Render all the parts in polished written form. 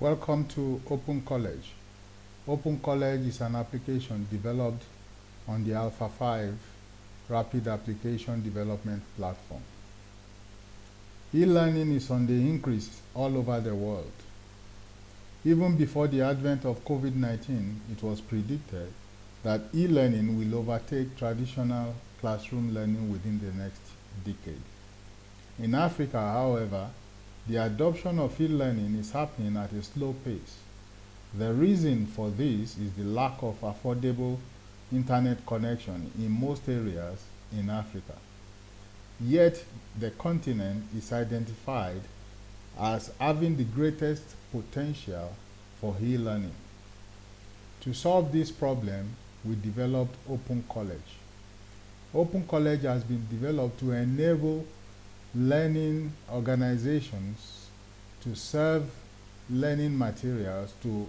Welcome to OpenCollege. OpenCollege is an application developed on the Alpha 5 Rapid Application Development Platform. E-learning is on the increase all over the world. Even before the advent of COVID-19, it was predicted that e-learning will overtake traditional classroom learning within the next decade. In Africa, however, the adoption of e-learning is happening at a slow pace. The reason for this is the lack of affordable internet connection in most areas in Africa. Yet, the continent is identified as having the greatest potential for e-learning. To solve this problem, we developed OpenCollege. OpenCollege has been developed to enable learning organizations to serve learning materials to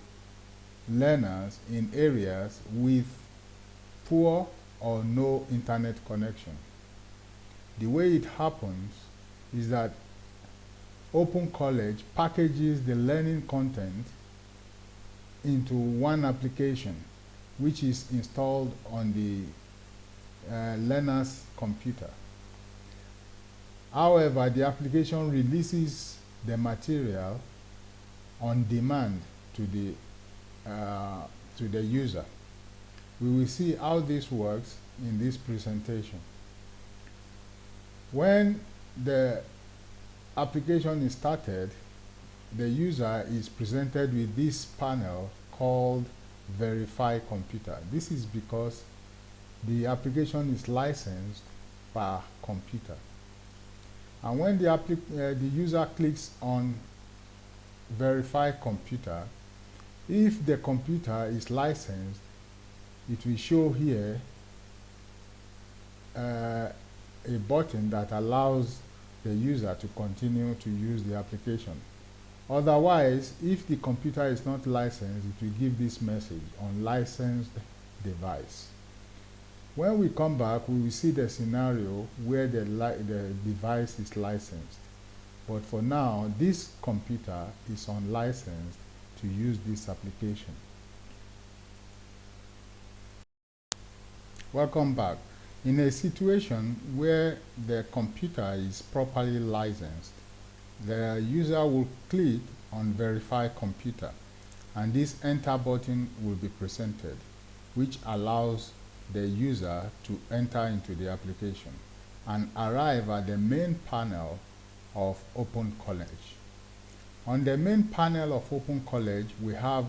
learners in areas with poor or no internet connection. The way it happens is that OpenCollege packages the learning content into one application which is installed on the learner's computer. However, the application releases the material on demand to the user. We will see how this works in this presentation. When the application is started, the user is presented with this panel called Verify Computer. This is because the application is licensed per computer. And when the user clicks on Verify Computer, if the computer is licensed, it will show here a button that allows the user to continue to use the application. Otherwise, if the computer is not licensed, it will give this message, unlicensed device. When we come back, we will see the scenario where the device is licensed. But for now, this computer is unlicensed to use this application. Welcome back. In a situation where the computer is properly licensed, the user will click on Verify Computer, and this Enter button will be presented, which allows the user to enter into the application and arrive at the main panel of OpenCollege. On the main panel of OpenCollege, we have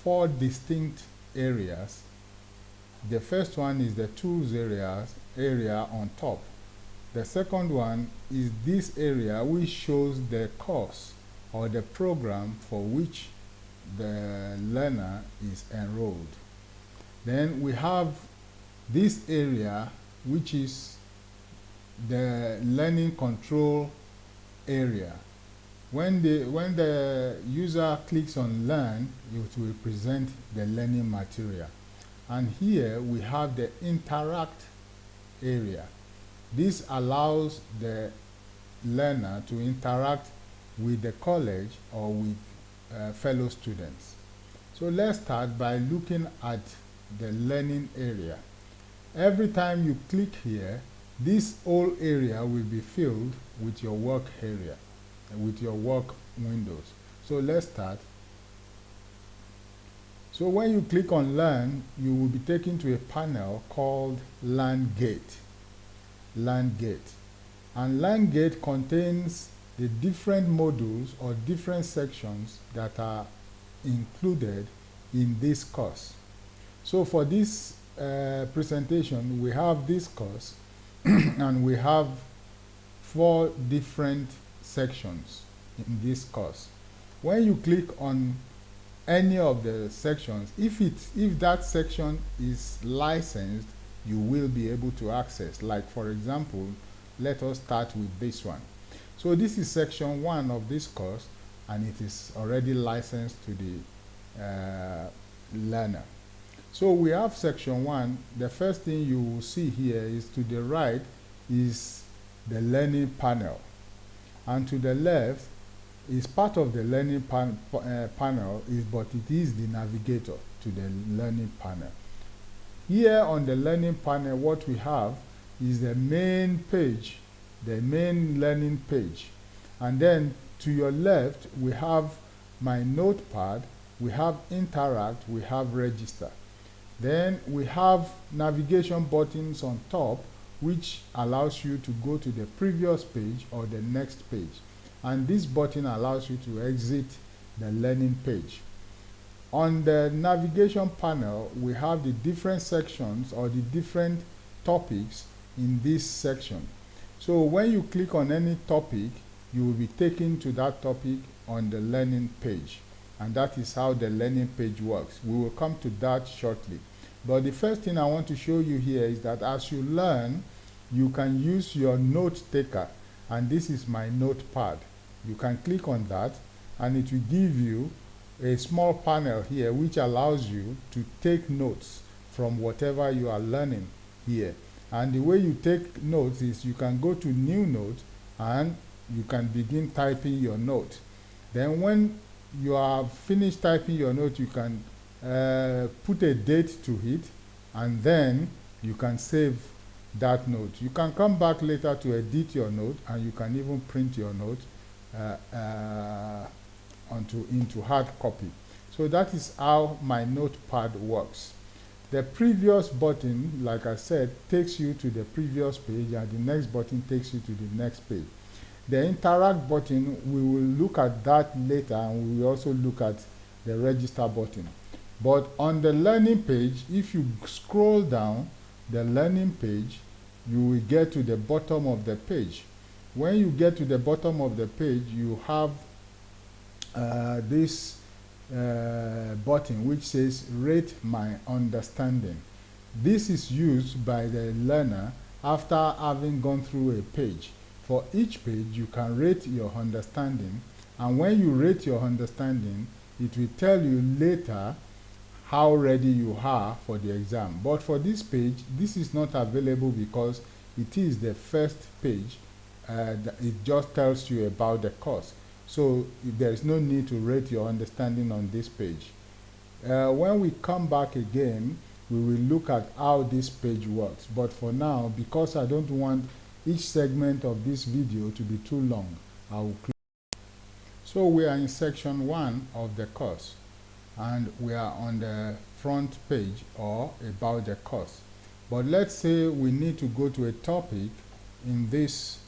4 distinct areas. The first one is the tools area on top. The second one is this area which shows the course or the program for which the learner is enrolled. Then we have this area which is the learning control area. When the user clicks on Learn, it will present the learning material. And here we have the Interact area. This allows the learner to interact with the college or with fellow students. So let's start by looking at the learning area. Every time you click here, this whole area will be filled with your work area, with your work windows. So let's start. So when you click on Learn, you will be taken to a panel called LearnGate. LearnGate. And LearnGate contains the different modules or different sections that are included in this course. So for this presentation, we have this course and we have 4 different sections in this course. When you click on any of the sections, if that section is licensed, you will be able to access. Like for example, let us start with this one. So this is section 1 of this course, and it is already licensed to the learner. So we have section 1. The first thing you will see here is to the right is the learning panel, and to the left is part of the learning panel, but it is the navigator to the learning panel. Here on the learning panel, what we have is the main page, the main learning page. And then to your left, we have my notepad, we have interact, we have register. Then we have navigation buttons on top, which allows you to go to the previous page or the next page. And this button allows you to exit the learning page. On the navigation panel, we have the different sections or the different topics in this section. So when you click on any topic, you will be taken to that topic on the learning page. And that is how the learning page works. We will come to that shortly. But the first thing I want to show you here is that as you learn, you can use your note taker. And this is my notepad. You can click on that and it will give you a small panel here which allows you to take notes from whatever you are learning here. And the way you take notes is you can go to new note and you can begin typing your note. Then when you have finished typing your note, you can put a date to it, and then you can save that note. You can come back later to edit your note, and you can even print your note into hard copy. So that is how my notepad works. The previous button, like I said, takes you to the previous page, and the next button takes you to the next page. The interact button, we will look at that later, and we will also look at the register button. But on the learning page, if you scroll down the learning page, you will get to the bottom of the page. When you get to the bottom of the page, you have this button which says rate my understanding. This is used by the learner after having gone through a page. For each page, you can rate your understanding, and when you rate your understanding, it will tell you later how ready you are for the exam. But for this page, this is not available because it is the first page. It just tells you about the course. So there is no need to rate your understanding on this page. When we come back again, we will look at how this page works. But for now, because I don't want each segment of this video to be too long, I will click. So we are in section 1 of the course, and we are on the front page or about the course. But let's say we need to go to a topic in this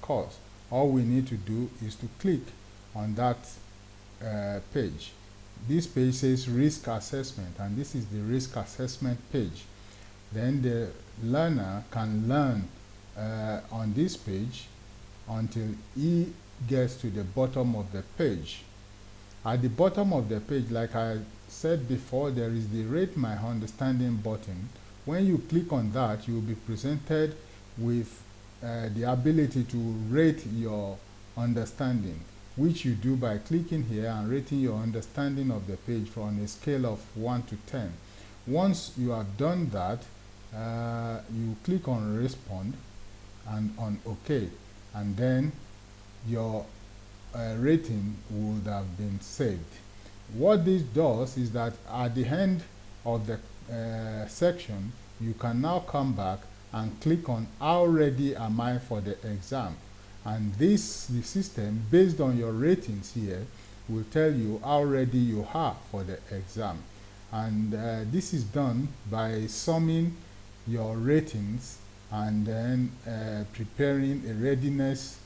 course. All we need to do is to click on that page. This page says risk assessment, and this is the risk assessment page. Then the learner can learn on this page until he gets to the bottom of the page. At the bottom of the page, like I said before, there is the rate my understanding button. When you click on that, you will be presented with the ability to rate your understanding, which you do by clicking here and rating your understanding of the page from a scale of 1 to 10. Once you have done that, you click on respond and on OK, and then your rating would have been saved. What this does is that at the end of the section, you can now come back and click on how ready am I for the exam. And the system, based on your ratings here, will tell you how ready you are for the exam. And this is done by summing your ratings and then preparing a readiness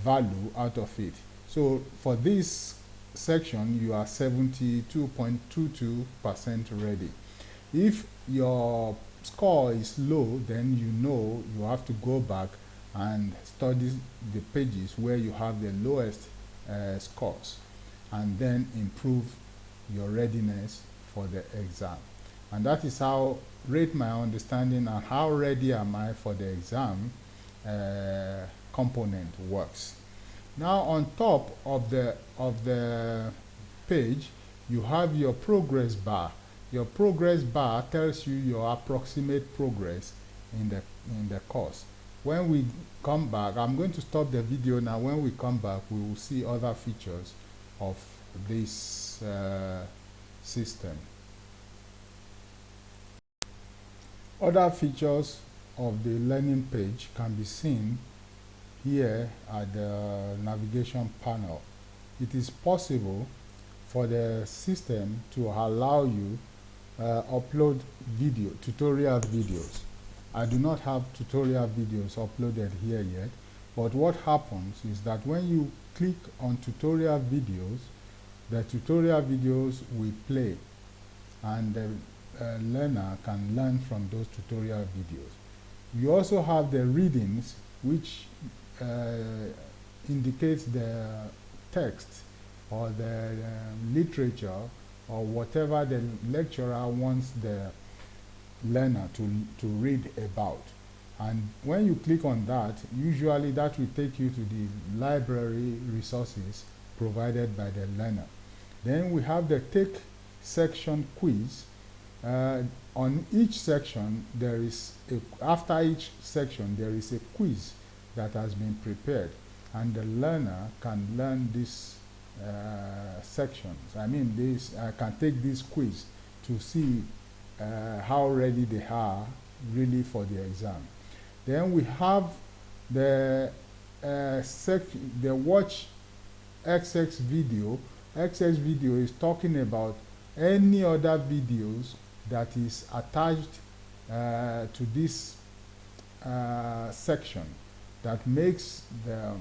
value out of it. So for this section, you are 72.22% ready. If your score is low, then you know you have to go back and study the pages where you have the lowest scores, and then improve your readiness for the exam. And that is how rate my understanding and how ready am I for the exam component works. Now on top of the page, you have your progress bar. Your progress bar tells you your approximate progress in the course. when we come back, I'm going to stop the video now. When we come back, we will see other features of this system. Other features of the learning page can be seen here at the navigation panel. It is possible for the system to allow you upload tutorial videos. I do not have tutorial videos uploaded here yet, but what happens is that when you click on tutorial videos, the tutorial videos will play, and the learner can learn from those tutorial videos. You also have the readings, which indicates the text or the literature or whatever the lecturer wants the learner to read about. And when you click on that, usually that will take you to the library resources provided by the learner. Then we have the take section quiz. On each section, after each section, there is a quiz that has been prepared, and the learner can learn these sections. Can take this quiz to see how ready they are really for the exam. Then we have the watch XX video. XX video is talking about any other videos that is attached to this section that makes the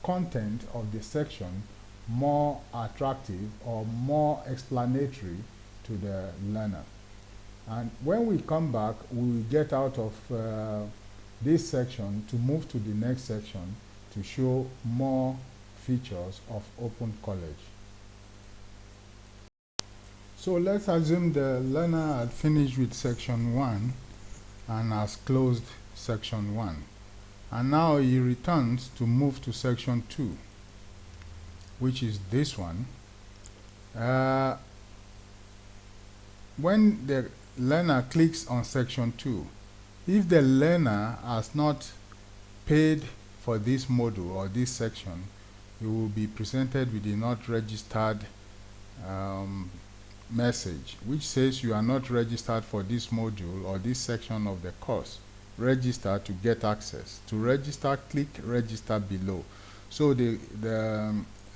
content of the section more attractive or more explanatory to the learner. And when we come back, we will get out of this section to move to the next section to show more features of OpenCollege. So let's assume the learner had finished with section 1 and has closed section 1. And now he returns to move to section 2, which is this one. When the learner clicks on section 2, if the learner has not paid for this module or this section, he will be presented with a not registered message, which says you are not registered for this module or this section of the course. Register to get access. To register, click register below. So the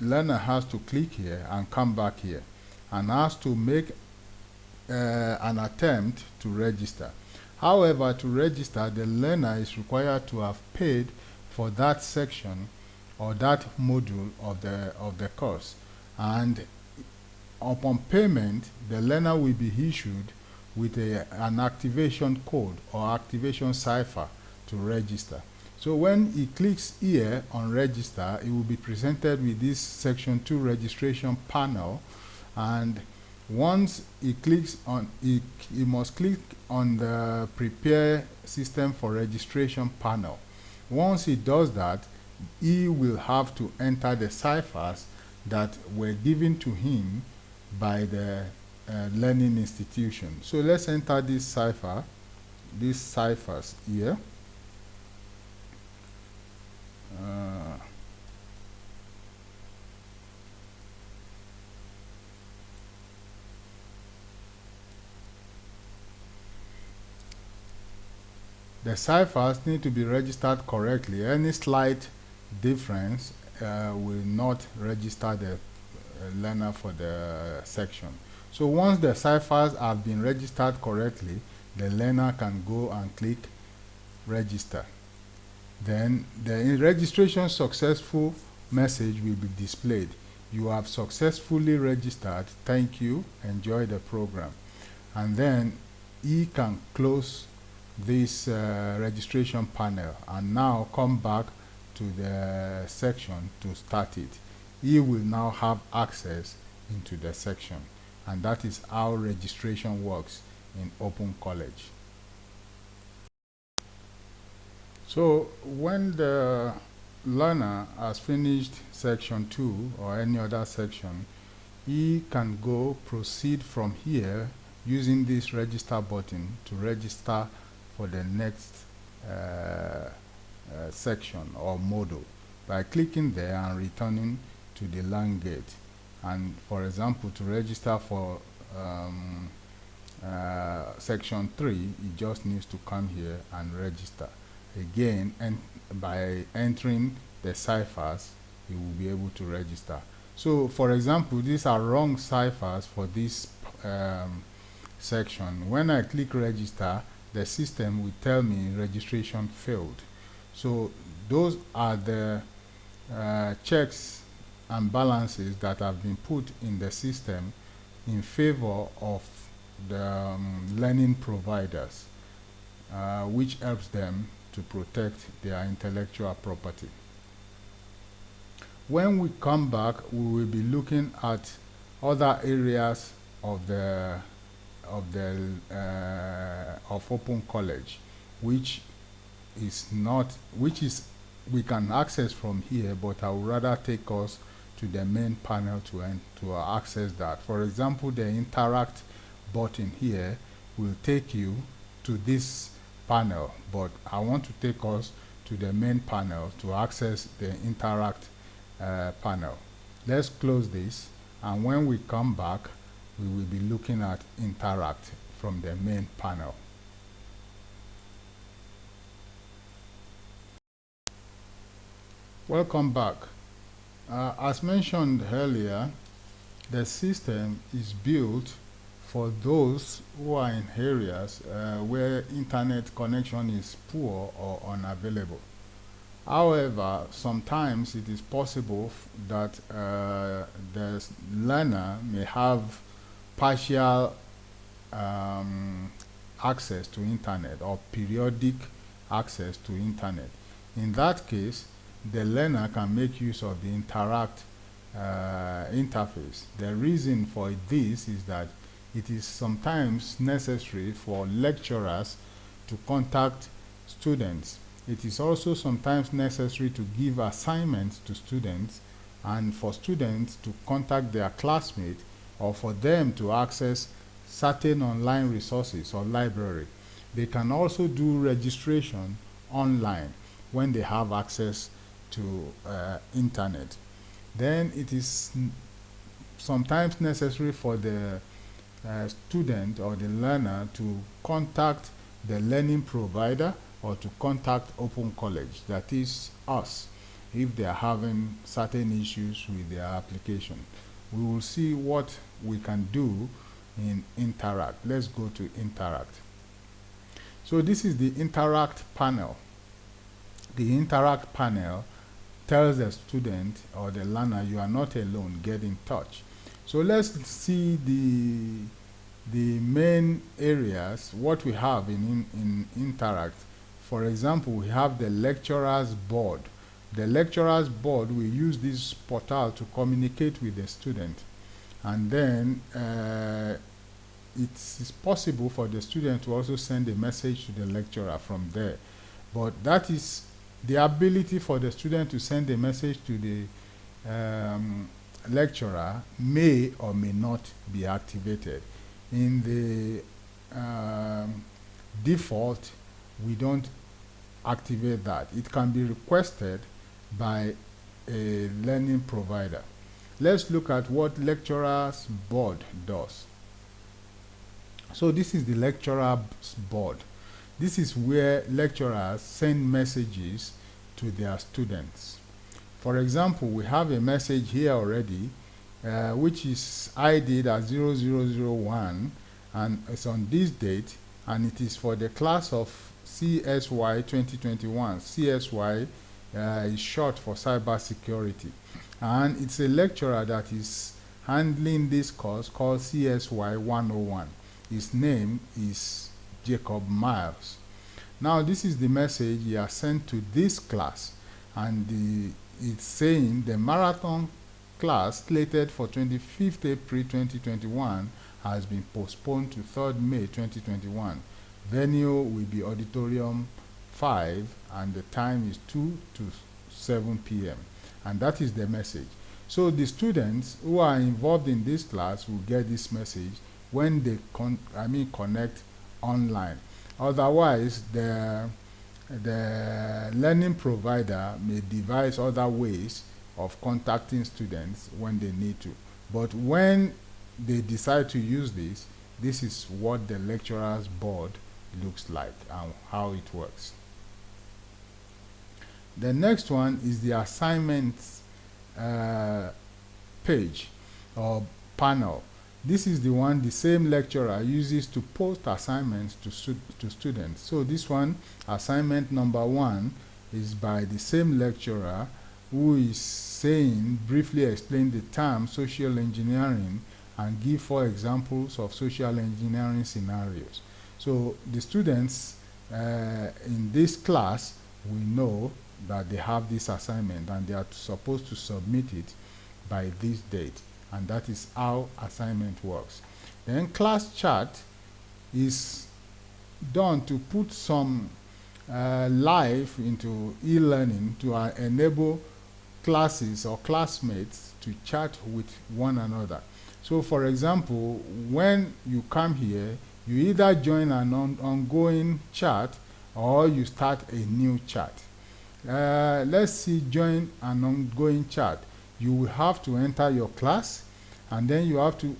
learner has to click here and come back here and has to make an attempt to register. However, to register, the learner is required to have paid for that section or that module of the course, and upon payment, the learner will be issued with an activation code or activation cipher to register. So when he clicks here on register, it will be presented with this section 2 registration panel, and once he clicks on he must click on the prepare system for registration panel. Once he does that, he will have to enter the ciphers that were given to him by the learning institution. So let's enter this cipher, these ciphers here. The ciphers need to be registered correctly. Any slight difference will not register the learner for the section. So once the ciphers have been registered correctly, the learner can go and click register. Then the registration successful message will be displayed. You have successfully registered. Thank you. Enjoy the program. And then he can close this registration panel and now come back to the section to start it. He will now have access into the section, and that is how registration works in OpenCollege. So when the learner has finished section 2 or any other section, he can go proceed from here using this register button to register for the next section or module by clicking there and returning to the LAN gate. And for example, to register for section 3, it just needs to come here and register again, and by entering the ciphers you will be able to register. So for example, these are wrong ciphers for this section. When I click register, the system will tell me registration failed. So those are the checks and balances that have been put in the system in favor of the learning providers, which helps them to protect their intellectual property. When we come back, we will be looking at other areas of OpenCollege, which we can access from here, but I would rather take us to the main panel to access that. For example, the interact button here will take you to this panel, but I want to take us to the main panel to access the interact panel. Let's close this, and when we come back, we will be looking at interact from the main panel. Welcome back. As mentioned earlier, the system is built for those who are in areas where internet connection is poor or unavailable. However, sometimes it is possible that the learner may have partial access to internet or periodic access to internet. In that case, the learner can make use of the interact interface. The reason for this is that it is sometimes necessary for lecturers to contact students. It is also sometimes necessary to give assignments to students, and for students to contact their classmates, or for them to access certain online resources or library. They can also do registration online when they have access to internet. Then it is sometimes necessary for the student or the learner to contact the learning provider or to contact OpenCollege, that is us, if they are having certain issues with their application. We will see what we can do in interact. Let's go to interact. So this is the interact panel. The interact panel tells the student or the learner, you are not alone, get in touch. So let's see the main areas, what we have in interact. For example, we have the lecturer's board. The lecturer's board, we use this portal to communicate with the student. And then it's possible for the student to also send a message to the lecturer from there. But that is the ability for the student to send a message to the lecturer may or may not be activated. In the default, we don't activate that. It can be requested by a learning provider. Let's look at what lecturer's board does. So this is the lecturer's board. This is where lecturers send messages to their students. For example, we have a message here already, which is ID'd as 0001, and it's on this date, and it is for the class of CSY 2021. CSY is short for cybersecurity, and it's a lecturer that is handling this course called CSY 101. His name is Jacob Miles. Now this is the message he has sent to this class, and it's saying the marathon class slated for 25th April 2021 has been postponed to 3rd May 2021. Venue will be Auditorium 5, and the time is 2 to 7 p.m. And that is the message. So the students who are involved in this class will get this message when they connect online. Otherwise, the the learning provider may devise other ways of contacting students when they need to. But when they decide to use this, this is what the lecturer's board looks like and how it works. The next one is the assignments page or panel. This is the one the same lecturer uses to post assignments to students. So this one, assignment number 1, is by the same lecturer who is saying, briefly explain the term social engineering and give 4 examples of social engineering scenarios. So the students in this class will know that they have this assignment and they are supposed to submit it by this date. And that is how assignment works. Then class chart is done to put some life into e-learning to enable classes or classmates to chat with one another. So for example, when you come here, you either join an ongoing chat or you start a new chat. Let's see, join an ongoing chat. You will have to enter your class, and then you have to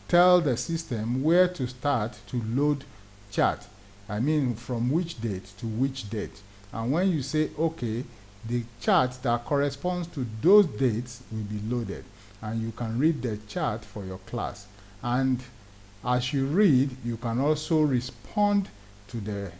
tell the system where to start to load chat. I mean, from which date to which date. And when you say OK, the chat that corresponds to those dates will be loaded, and you can read the chat for your class. And as you read, you can also respond to the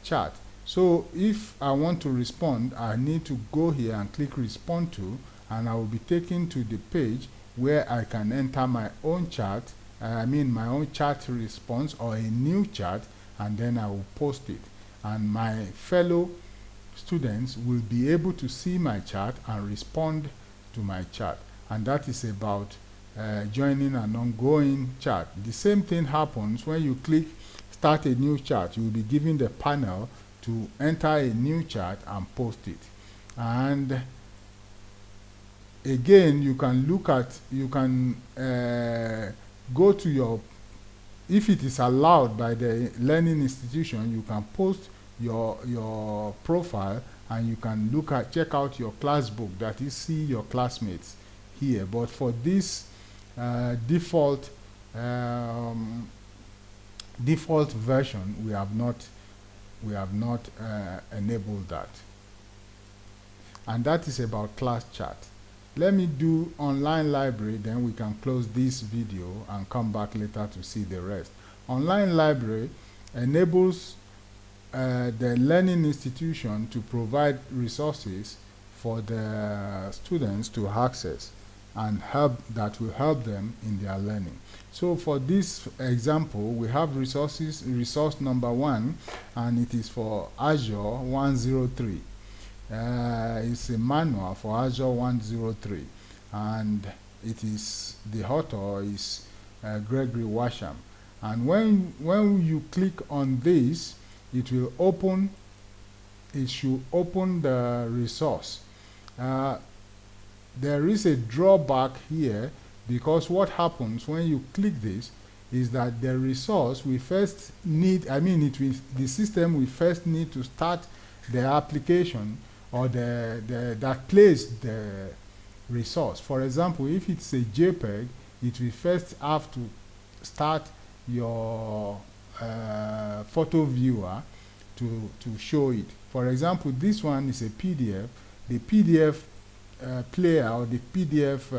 chat. So if I want to respond, I need to go here and click respond to, and I will be taken to the page where I can enter my own chat, my own chat response or a new chat, and then I will post it. And my fellow students will be able to see my chat and respond to my chat. And that is about joining an ongoing chat. The same thing happens when you click start a new chat. You will be given the panel to enter a new chat and post it. And again, you can look at, you can go to your, if it is allowed by the learning institution, you can post your profile, and you can look at, check out your class book, that is, see your classmates here. But for this default version, we have not enabled that. And that is about class chat. Let me do online library, then we can close this video and come back later to see the rest. Online library enables the learning institution to provide resources for the students to access and that will help them in their learning. So for this example, we have resource number 1, and it is for Azure 103. It's a manual for Azure 103, and it is, the author is Gregory Washam. And when you click on this, it will open, it should open the resource. There is a drawback here, because what happens when you click this is that the resource we first need, the system will first need to start the application or that plays the resource. For example, if it's a JPEG, it will first have to start your photo viewer to show it. For example, this one is a PDF. The PDF player or the PDF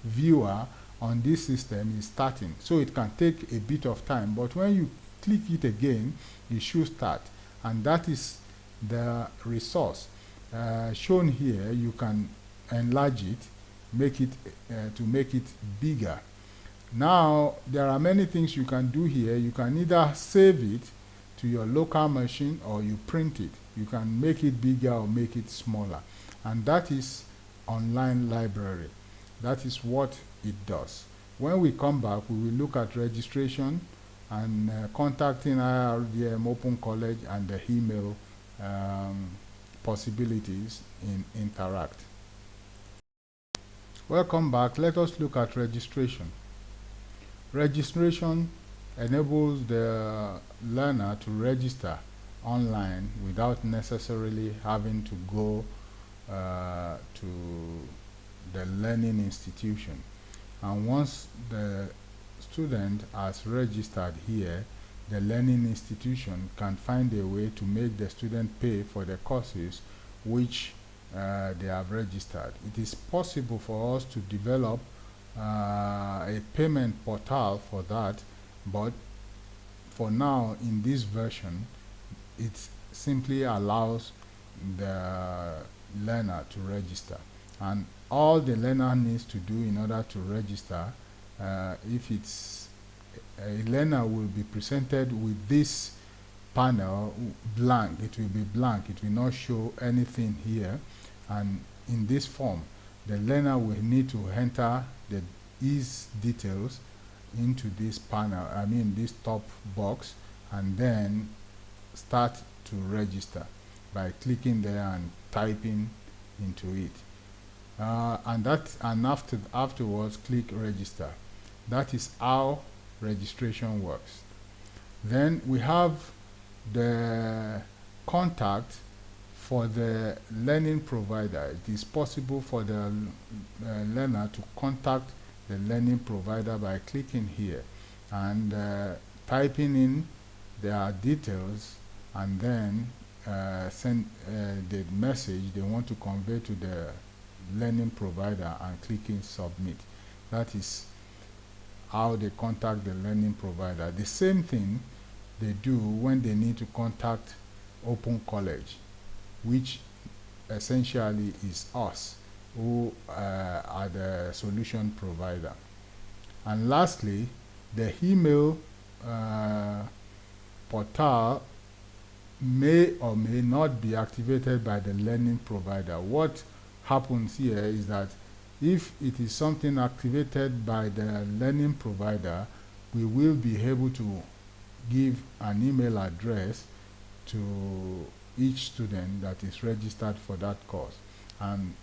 viewer on this system is starting, so it can take a bit of time, but when you click it again, it should start. And that is the resource shown here. You can enlarge it, make it to make it bigger. Now there are many things you can do here. You can either save it to your local machine, or you print it. You can make it bigger or make it smaller, and that is online library. That is what it does. When we come back, we will look at registration and contacting IRDM, OpenCollege, and the email possibilities in Interact. Welcome back. Let us look at registration. Registration enables the learner to register online without necessarily having to go to the learning institution. And once the student has registered here, the learning institution can find a way to make the student pay for the courses which they have registered. It is possible for us to develop a payment portal for that, but for now, in this version, it simply allows the learner to register. And all the learner needs to do in order to register, if it's a learner will be presented with this panel blank. It will be blank. It will not show anything here. And in this form, the learner will need to enter his details into this panel, this top box, and then start to register by clicking there and typing into it. And afterwards click register. That is how registration works. Then we have the contact for the learning provider. It is possible for the learner to contact the learning provider by clicking here and typing in their details, and then send the message they want to convey to the learning provider and clicking submit. That is how they contact the learning provider. The same thing they do when they need to contact OpenCollege, which essentially is us, who are the solution provider. And lastly, the email portal may or may not be activated by the learning provider. What happens here is that if it is something activated by the learning provider, we will be able to give an email address to each student that is registered for that course. And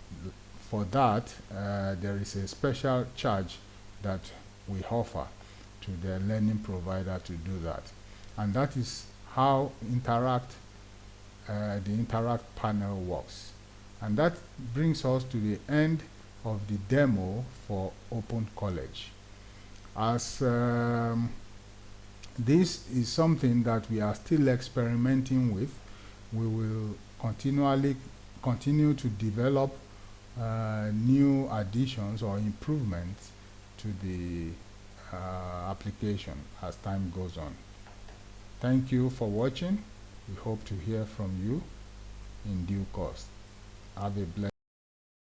for that, there is a special charge that we offer to the learning provider to do that. And that is how the Interact panel works. And that brings us to the end of the demo for OpenCollege. As this is something that we are still experimenting with, we will continue to develop new additions or improvements to the application as time goes on. Thank you for watching. We hope to hear from you in due course. Have a blessed